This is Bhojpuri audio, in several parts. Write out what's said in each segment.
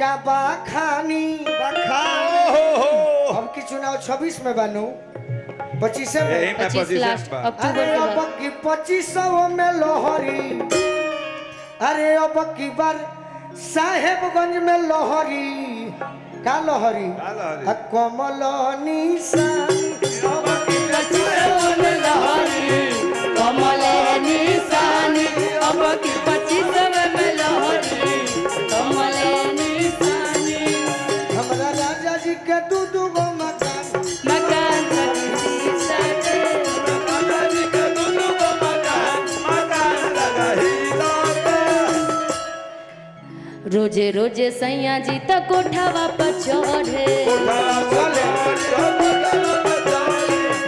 का बाखानी अब की चुनाव 26 में बनू 25 में 25 लास्ट अक्टूबर अरे के अब बाद की 25 में लोहरी अरे अब की बार साहेबगंज में लोहरी का लोहरी कमल निशानी अब की 25 में लोहरी कमल निशानी अब की 25 में लोहरी कमल निशानी हमरा राजा जी के दू गो मकान मकान रोजे रोजे सैया जी त कोठावा पर चढ़े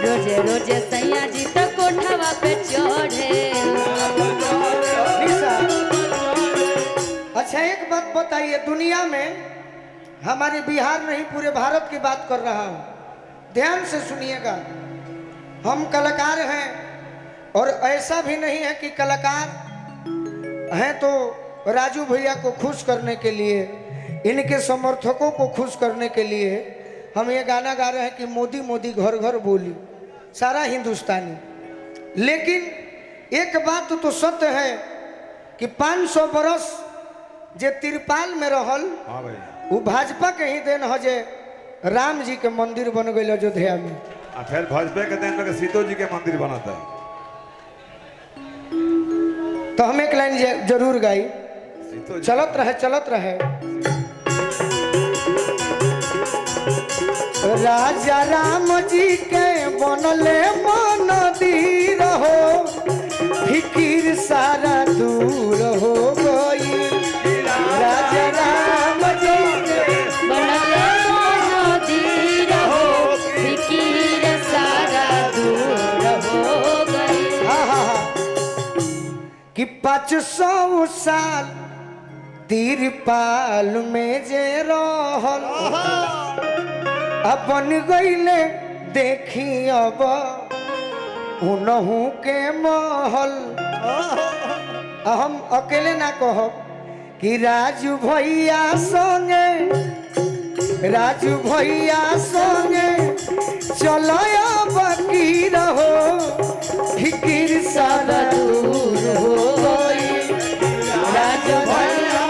रोजे रोजे सैया जी त कोठावा पे चढ़े अच्छा एक बात बताइए दुनिया में हमारे बिहार नहीं पूरे भारत की बात कर रहा हूँ ध्यान से सुनिएगा हम कलाकार हैं और ऐसा भी नहीं है कि कलाकार हैं तो राजू भैया को खुश करने के लिए इनके समर्थकों को खुश करने के लिए हम ये गाना गा रहे हैं कि मोदी मोदी घर घर बोली सारा हिंदुस्तानी लेकिन एक बात तो सत्य है कि 500 बरस जे तिरपाल में रहल वो भाजपा के ही देन हो जे राम जी के मंदिर बन गए अयोध्या में फिर भाजपा के देन में सीतो जी के मंदिर बनता है तो हम एक लाइन जरूर गाई चलत रहे राजा राम जी के बनले मंदिर हो फिकिर सारा दूर हो गई राजा राम जी के बनले मंदिर हो फिकिर सारा दूर हो गई कि 500 साल तिरपाल में जे रहल अपन गईले देखी अब उनहू के महल हम अकेले ना कहब कि राजू भैया संगे चलो बकी रहो फिकिर सारा दूर हो गई राजू भैया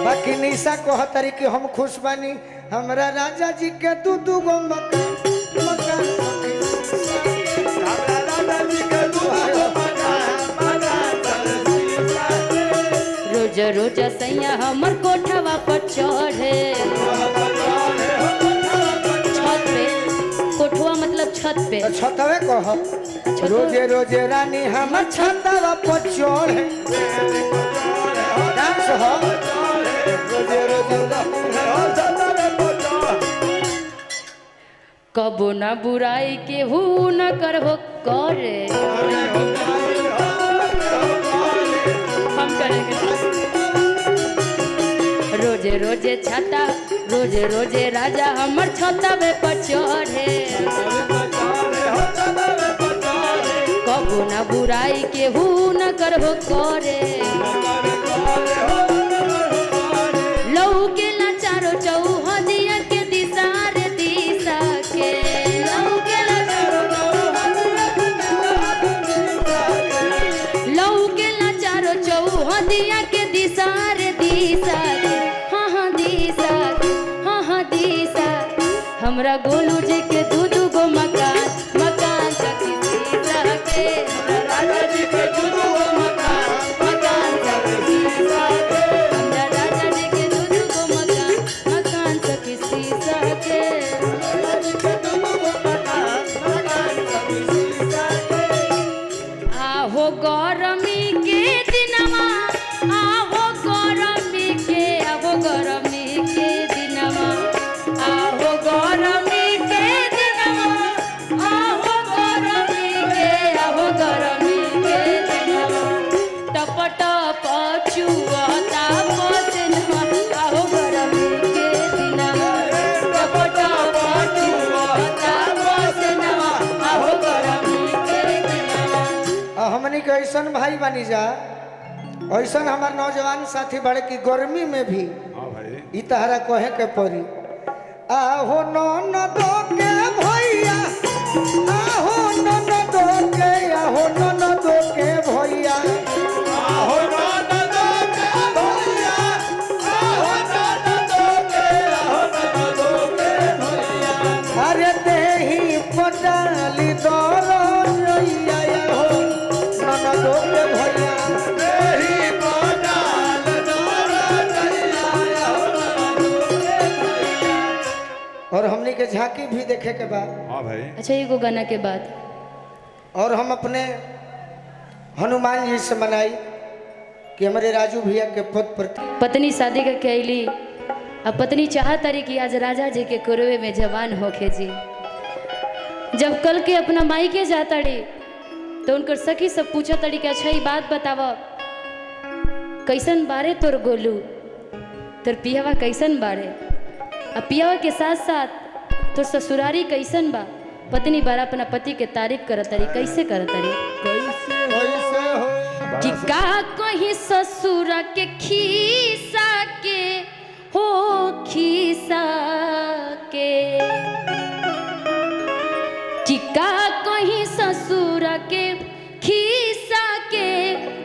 बाकी निशा कहतरी कि हम खुश बानी हमरा राजा जी के दू गो मकान रोज रोज सैया हमर कोठवा पर चढ़े छत पे कोठवा मतलब छत पे छतवे कह रोजे रोजे रानी हमर छतवा पर चढ़े डांस हो कबो न बुराई के हु न करहो करे हम करेंगे रोजे रोजे छाता रोजे रोजे राजा हमर छतवे पर चढ़े कबो न बुराई के हु न करहो करे लहू के लाचारो चौहदिया के दिशा रे दिशा के लहू के लाचारो चौहदिया के दिशा रे दिशा के हाँ दिशा हमरा गोलू जी के दू गो मकान सखी दिशा के राजा जी के दू गो मकान सखी दिशा के हमरा राजा जी के दू गो मकान सखी दिशा के आहो गरमी के दिनमा आहो गरमी के दिनमा आहो गरमी के दिन ऐसन भाई बनी जा, ऐसन हमार नौजवान साथी बड़े की गर्मी में भी हाँ भाई ई तहरा कहे के पड़ी। आहो ननदो के भैया, आहो ननदो के, आहो ननदो के भैया, आहो ननदो के भैया, आहो ननदो के, आहो ननदो के भैया। अरे देही पटाली दरैया, आहो ननदो के भैया, देही पटाल दरैया, आहो ननदो के भैया। और हमने के झांकी भी देखे के बाद, हाँ भाई अच्छा एगो गाना के बाद और हम अपने हनुमान जी से मनाई कि हमारे राजू भैया के पद पर पत्नी शादी का कैली, अब पत्नी चाहत रही कि आज राजा जी के कुरवे में जवान होके जी। जब कल के अपना माई के जाता रही तो उनकर सखी सब पूछा तड़ी कि अच्छा ये बात बताव, कैसन बारे तोर गोलू, तोर पियावा कैसन बारे, अब पियावा के साथ साथ तोर ससुरारी कैसन बा। पत्नी बारा अपना पति के तारीफ करत रही, कैसे करत रही कैसे हो कि का कहीं ससुर के खीसा के हो, खीसा के कि का कहीं ससुर के खीसा के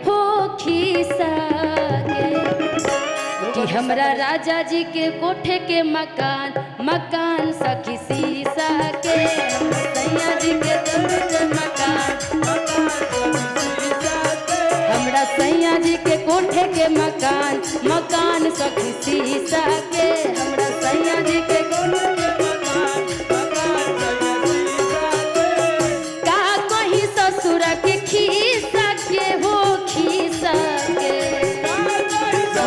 हो, खीसा के कि हमरा राजा जी के कोठे के मकान, मकान सखी सीसा के, सैया जी के कोठे के मकान, हमरा सैया जी के कोठे के मकान, मकान सखी सीसा के, हमरा सैया जी के कोठे के मकान, मकान सखी सीसा के। का कहीं ससुर के खीसा के हो, खीसा के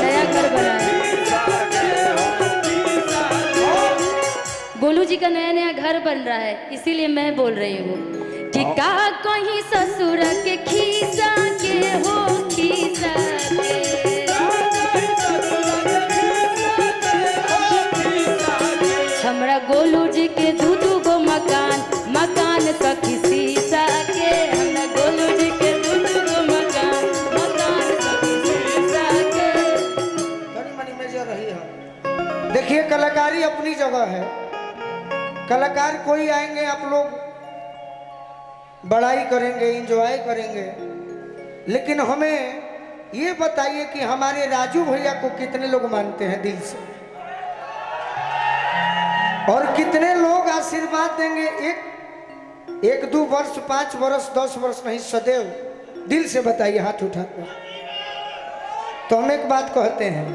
नया घर बनाया गोलू जी का नया नया घर बन रहा है, इसीलिए मैं बोल रही हूँ कि का कहीं ससुर के खीसा के हो, खीसा के हमरा गोलू जी के दू गो मकान, मकान सखी सीसा के, हमरा गोलू जी के दू गो मकान, मकान सखी सीसा के। तनी मनी मेजर रही है। देखिए कलाकारी अपनी जगह है, कलाकार कोई आएंगे आप लोग बड़ाई करेंगे, एंजॉय करेंगे, लेकिन हमें ये बताइए कि हमारे राजू भैया को कितने लोग मानते हैं दिल से, और कितने लोग आशीर्वाद देंगे। एक 2 वर्ष 5 वर्ष 10 वर्ष नहीं, सदैव दिल से बताइए हाथ उठाकर। तो हम एक बात कहते हैं